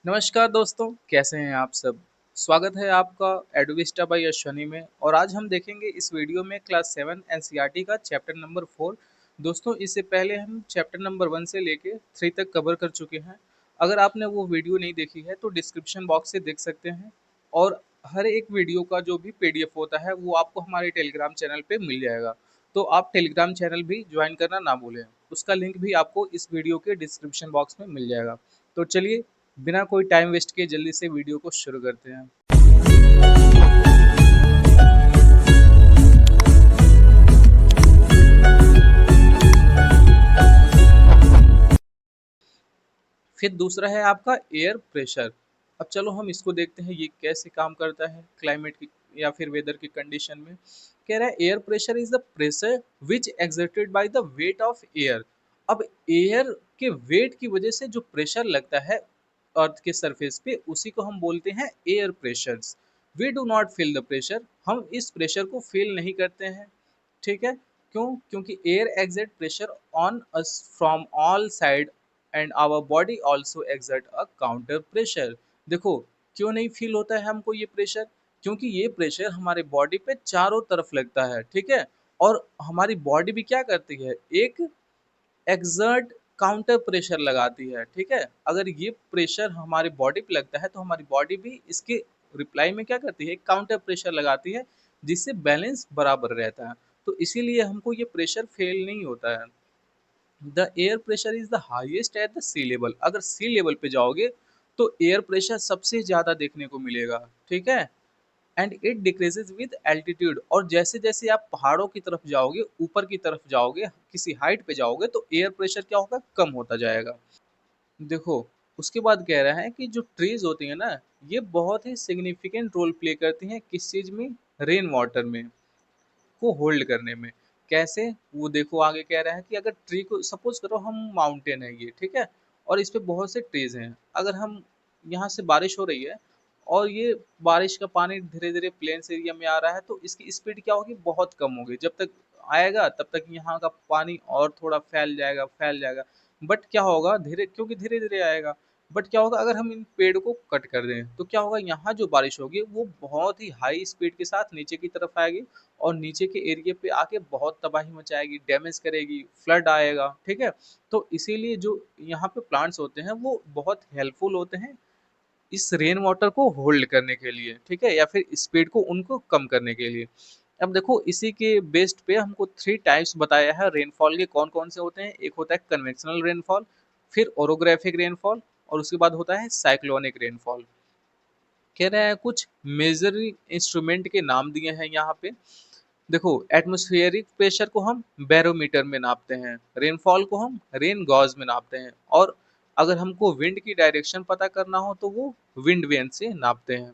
नमस्कार दोस्तों, कैसे हैं आप सब। स्वागत है आपका एडविस्टा बाय अश्वनी में। और आज हम देखेंगे इस वीडियो में क्लास 7 एनसीईआरटी का चैप्टर नंबर 4। दोस्तों, इससे पहले हम चैप्टर नंबर 1 से लेके 3 तक कवर कर चुके हैं। अगर आपने वो वीडियो नहीं देखी है तो डिस्क्रिप्शन बॉक्स से देख सकते हैं। और हर एक वीडियो का जो भी पीडीएफ होता है वो आपको हमारे टेलीग्राम चैनल पे मिल जाएगा। तो आप टेलीग्राम चैनल भी ज्वाइन करना ना भूलें। उसका लिंक भी आपको इस वीडियो के डिस्क्रिप्शन बॉक्स में मिल जाएगा। तो चलिए, बिना कोई टाइम वेस्ट किए जल्दी से वीडियो को शुरू करते हैं। फिर दूसरा है आपका एयर प्रेशर। अब चलो हम इसको देखते हैं ये कैसे काम करता है क्लाइमेट की या फिर वेदर की कंडीशन में। कह रहा है air pressure is the pressure which exerted by the weight of air. अब एयर के वेट की वजह से जो प्रेशर लगता है अर्थ के सरफेस पे उसी को हम बोलते हैं air pressures. We do not feel the pressure, हम इस प्रेशर को फील नहीं करते हैं। ठीक है, क्यों? क्योंकि air exert pressure on us from all side and our body also exert a counter pressure. देखो, क्यों नहीं फील होता है हमको ये प्रेशर? क्योंकि ये प्रेशर हमारे बॉडी पे चारों तरफ लगता है। ठीक है, और हमारी बॉडी भी क्या करती है, एक एक्सर्ट काउंटर प्रेशर लगाती है। ठीक है, अगर ये प्रेशर हमारी बॉडी पे लगता है तो हमारी बॉडी भी इसके रिप्लाई में क्या करती है, काउंटर प्रेशर लगाती है, जिससे बैलेंस बराबर रहता है। तो इसीलिए हमको ये प्रेशर फेल नहीं होता है। The air pressure is the highest at the sea level. अगर सी लेवल पे जाओगे तो एयर प्रेशर सबसे ज्यादा देखने को मिलेगा। ठीक है, and it decreases with altitude. और जैसे जैसे आप पहाड़ों की तरफ जाओगे, ऊपर की तरफ जाओगे, किसी हाइट पे जाओगे तो एयर प्रेशर क्या होगा, कम होता जाएगा। देखो, उसके बाद कह रहा है कि जो ट्रीज होती है ना, ये बहुत ही सिग्निफिकेंट रोल प्ले करती हैं किस चीज में, रेन वाटर में को होल्ड करने में। कैसे, वो देखो आगे कह रहा है कि अगर ट्री को सपोज करो हम माउंटेन है ये, ठीक है, और इस पे बहुत से ट्रीज हैं। अगर हम यहाँ से बारिश हो रही है और ये बारिश का पानी धीरे धीरे प्लेन्स एरिया में आ रहा है तो इसकी स्पीड क्या होगी, बहुत कम होगी। जब तक आएगा तब तक यहाँ का पानी और थोड़ा फैल जाएगा। बट क्या होगा, धीरे क्योंकि धीरे धीरे आएगा। बट क्या होगा, अगर हम इन पेड़ को कट कर दें तो क्या होगा, यहाँ जो बारिश होगी वो बहुत ही हाई स्पीड के साथ नीचे की तरफ आएगी और नीचे के एरिया पे आके बहुत तबाही मचाएगी, डैमेज करेगी, फ्लड आएगा। ठीक है, तो इसीलिए जो यहाँ पे प्लांट्स होते हैं वो बहुत हेल्पफुल होते हैं इस रेन वाटर को होल्ड करने के लिए। ठीक है, या फिर स्पीड को उनको कम करने के लिए। अब देखो, इसी के बेस्ड पे हमको 3 टाइप्स बताया है रेनफॉल के, कौन कौन से होते हैं। एक होता है कन्वेंशनल रेनफॉल, फिर ओरोग्राफिक रेनफॉल, और उसके बाद होता है साइक्लोनिक रेनफॉल। कह रहे हैं कुछ मेजर इंस्ट्रूमेंट के नाम दिए हैं यहाँ पे। देखो, एटमॉस्फेरिक प्रेशर को हम बैरोमीटर में नापते हैं, रेनफॉल को हम रेन गॉज में नापते हैं, और अगर हमको विंड की डायरेक्शन पता करना हो तो वो विंड वेन से नापते हैं।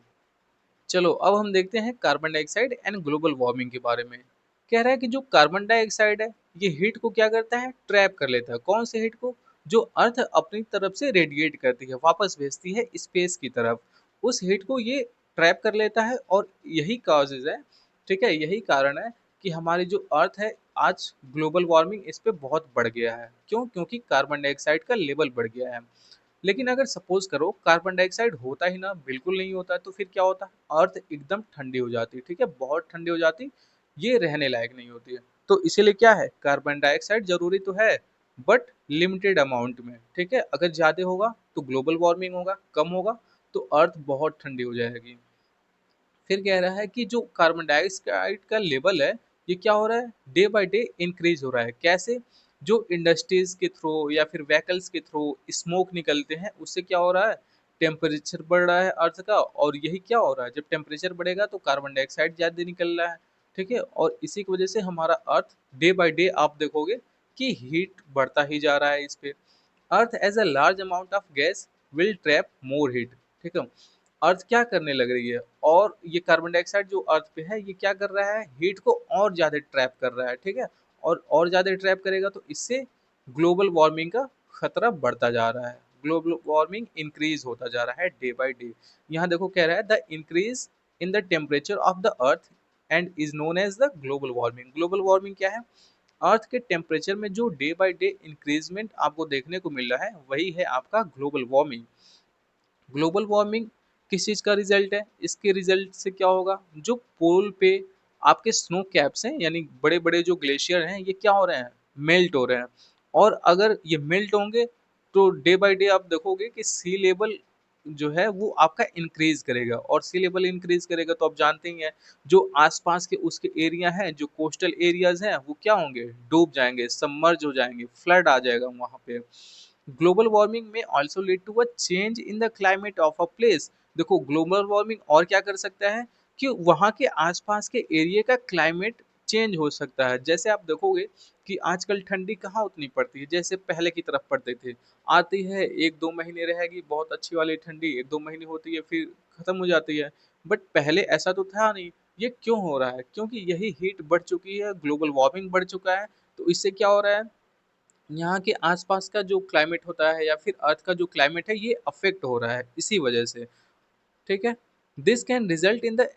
चलो अब हम देखते हैं carbon dioxide and global warming के बारे में। कह रहा है कि जो कार्बन डाइऑक्साइड है ये हीट को क्या करता है, ट्रैप कर लेता है। कौन से हीट को, जो अर्थ अपनी तरफ से रेडिएट करती है, वापस भेजती है स्पेस की तरफ, उस हीट को ये ट्रैप कर लेता है। और यही कॉजेज है, ठीक है, यही कारण है कि हमारी जो अर्थ है आज ग्लोबल वार्मिंग इस पे बहुत बढ़ गया है। क्यों? क्योंकि कार्बन डाइऑक्साइड का लेवल बढ़ गया है। लेकिन अगर सपोज करो कार्बन डाइऑक्साइड होता ही ना, बिल्कुल नहीं होता, तो फिर क्या होता, अर्थ एकदम ठंडी हो जाती। ठीक है, बहुत ठंडी हो जाती, ये रहने लायक नहीं होती है। तो इसीलिए क्या है, कार्बन डाइऑक्साइड जरूरी तो है बट लिमिटेड अमाउंट में। ठीक है, अगर ज्यादा होगा तो ग्लोबल वार्मिंग होगा, कम होगा तो अर्थ बहुत ठंडी हो जाएगी। फिर कह रहा है कि जो कार्बन डाइऑक्साइड का लेवल है ये क्या हो रहा है, डे बाय डे इंक्रीज हो रहा है। कैसे? जो इंडस्ट्रीज के थ्रू या फिर व्हीकल्स के थ्रू स्मोक निकलते हैं उससे क्या हो रहा है, टेम्परेचर बढ़ रहा है अर्थ का। और यही क्या हो रहा है, जब टेम्परेचर बढ़ेगा तो कार्बन डाइऑक्साइड ज़्यादा निकल रहा है। ठीक है, और इसी की वजह से हमारा अर्थ डे बाय डे आप देखोगे कि हीट बढ़ता ही जा रहा है इस पे। Earth as a large amount of gas will trap more heat. ठीक है, अर्थ क्या करने लग रही है, और ये कार्बन डाइऑक्साइड जो अर्थ पे है ये क्या कर रहा है, हीट को और ज़्यादा ट्रैप कर रहा है। ठीक है, और ज़्यादा ट्रैप करेगा तो इससे ग्लोबल वार्मिंग का खतरा बढ़ता जा रहा है, ग्लोबल वार्मिंग इंक्रीज होता जा रहा है डे बाय डे। यहाँ देखो कह रहा है the increase in the temperature of the earth and is known as the global warming. Global warming क्या है, अर्थ के टेम्परेचर में जो डे बाय डे इंक्रीजमेंट आपको देखने को मिल रहा है वही है आपका ग्लोबल वार्मिंग। ग्लोबल वार्मिंग किस चीज़ का रिजल्ट है? इसके रिजल्ट से क्या होगा? जो पोल पे आपके स्नो कैप्स हैं, यानी बड़े बड़े जो ग्लेशियर हैं, ये क्या हो रहे हैं? मेल्ट हो रहे हैं। और अगर ये मेल्ट होंगे तो डे बाय डे आप देखोगे कि सी लेवल जो है वो आपका इंक्रीज करेगा, और सी लेवल इंक्रीज करेगा तो आप जानते ही हैं, जो आसपास के उसके एरिया हैं, जो कोस्टल एरियाज हैं, वो क्या होंगे? डूब जाएंगे, सबमर्ज हो जाएंगे, फ्लड आ जाएगा वहां पे। Global warming may also lead to a change in the climate of a place. देखो ग्लोबल वार्मिंग और क्या कर सकता है कि वहाँ के आसपास के एरिया का क्लाइमेट चेंज हो सकता है। जैसे आप देखोगे कि आजकल ठंडी कहाँ उतनी पड़ती है जैसे पहले की तरफ पड़ती थी। आती है 1-2 महीने रहेगी बहुत अच्छी वाली ठंडी, 1-2 महीने होती है फिर खत्म हो जाती है। बट पहले ऐसा तो था नहीं। ये क्यों हो रहा है? क्योंकि यही हीट बढ़ चुकी है, ग्लोबल वार्मिंग बढ़ चुका है। तो इससे क्या हो रहा है, यहाँ के आसपास का जो क्लाइमेट होता है या फिर अर्थ का जो क्लाइमेट है ये अफेक्ट हो रहा है इसी वजह से। ठीक है। This can result in the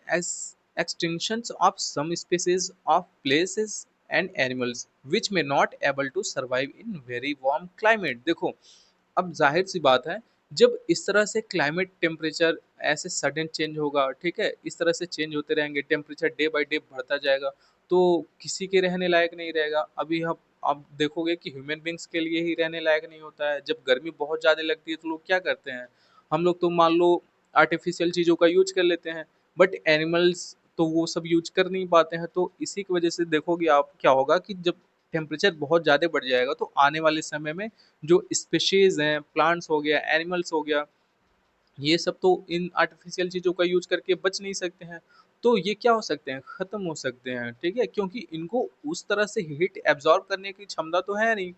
extinctions of some species of places and animals which may not able to survive in very warm climate। देखो अब जाहिर सी बात है, जब इस तरह से क्लाइमेट टेम्परेचर ऐसे सडन चेंज होगा, ठीक है, इस तरह से चेंज होते रहेंगे, टेम्परेचर डे बाय डे बढ़ता जाएगा, तो किसी के रहने लायक नहीं रहेगा। अभी हम आप देखोगे कि ह्यूमन बींग्स के लिए ही रहने लायक नहीं होता है। जब गर्मी बहुत ज़्यादा लगती है तो लोग क्या करते हैं, हम लोग तो मान लो आर्टिफिशियल चीज़ों का यूज कर लेते हैं, बट एनिमल्स तो वो सब यूज कर नहीं पाते हैं। तो इसी की वजह से देखोगे आप क्या होगा कि जब टेम्परेचर बहुत ज़्यादा बढ़ जाएगा तो आने वाले समय में जो स्पेशीज हैं, प्लांट्स हो गया, एनिमल्स हो गया, ये सब तो इन आर्टिफिशियल चीज़ों का यूज करके बच नहीं सकते हैं। तो ये क्या हो सकते हैं, खत्म हो सकते हैं। ठीक है, क्योंकि इनको उस तरह से हीट एब्जॉर्ब करने की क्षमता तो है नहीं।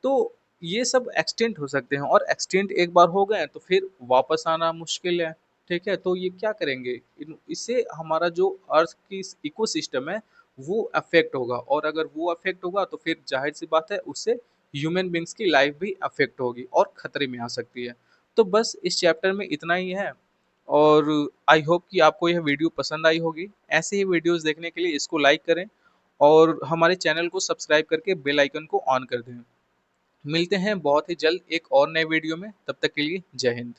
तो ये सब एक्सटेंट हो सकते हैं, और एक्सटेंट एक बार हो गए तो फिर वापस आना मुश्किल है। ठीक है, तो ये क्या करेंगे, इससे हमारा जो अर्थ की इकोसिस्टम है वो अफेक्ट होगा, और अगर वो अफेक्ट होगा तो फिर जाहिर सी बात है उससे ह्यूमन बींग्स की लाइफ भी अफेक्ट होगी और खतरे में आ सकती है। तो बस इस चैप्टर में इतना ही है, और आई होप कि आपको यह वीडियो पसंद आई होगी। ऐसे ही वीडियोस देखने के लिए इसको लाइक करें और हमारे चैनल को सब्सक्राइब करके बेल आइकन को ऑन कर दें। मिलते हैं बहुत ही जल्द एक और नए वीडियो में, तब तक के लिए जय हिंद।